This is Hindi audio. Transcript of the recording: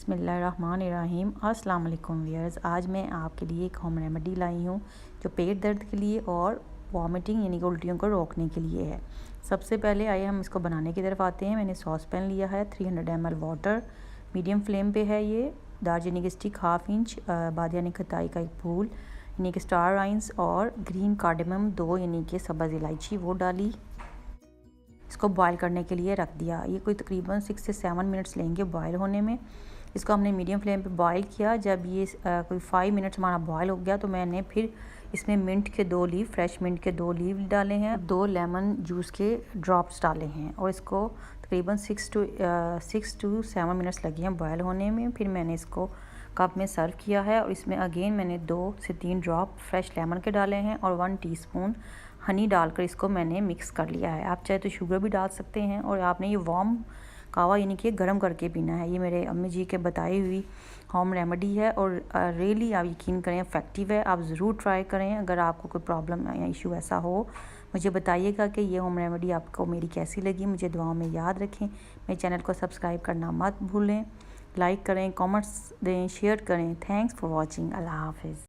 बिस्मिल्लाहिर्रहमानिर्रहीम। अस्सलाम वालेकुम व्यूअर्स, आज मैं आपके लिए एक होम रेमेडी लाई हूँ जो पेट दर्द के लिए और वॉमिटिंग यानी कि उल्टियों को रोकने के लिए है। सबसे पहले आइए हम इसको बनाने की तरफ आते हैं। मैंने सॉस पैन लिया है, 300 ml वाटर, मीडियम फ्लेम पे है ये। दालचीनी की स्टिक 1/2 इंच, बादियानी खताई का एक फूल यानी कि स्टार राइस और ग्रीन कार्डेमम 2 यानी कि सब्ज़ इलायची वो डाली। इसको बॉईल करने के लिए रख दिया। ये कोई तकरीबन 6 से 7 मिनट्स लेंगे बॉईल होने में। इसको हमने मीडियम फ्लेम पे बॉईल किया। जब ये कोई 5 मिनट्स हमारा बॉईल हो गया तो मैंने फिर इसमें मिंट के 2 लीव, फ्रेश मिंट के 2 लीव डाले हैं, 2 लेमन जूस के ड्रॉप्स डाले हैं और इसको तकरीबन 6 टू 7 मिनट्स लगे हैं बॉयल होने में। फिर मैंने इसको कप में सर्व किया है और इसमें अगेन मैंने 2 से 3 ड्रॉप फ्रेश लेमन के डाले हैं और 1 टीस्पून हनी डालकर इसको मैंने मिक्स कर लिया है। आप चाहे तो शुगर भी डाल सकते हैं और आपने ये वार्म कावा यानी कि गर्म करके पीना है। ये मेरे अम्मी जी के बताई हुई होम रेमेडी है और रियली आप यकीन करें इफ़ेक्टिव है। आप ज़रूर ट्राई करें। अगर आपको कोई प्रॉब्लम या इशू ऐसा हो मुझे बताइएगा कि ये होम रेमेडी आपको मेरी कैसी लगी। मुझे दुआओं में याद रखें। मेरे चैनल को सब्सक्राइब करना मत भूलें। लाइक करें, कमेंट्स दें, शेयर करें। Thanks for watching. अल्लाह हाफिज़।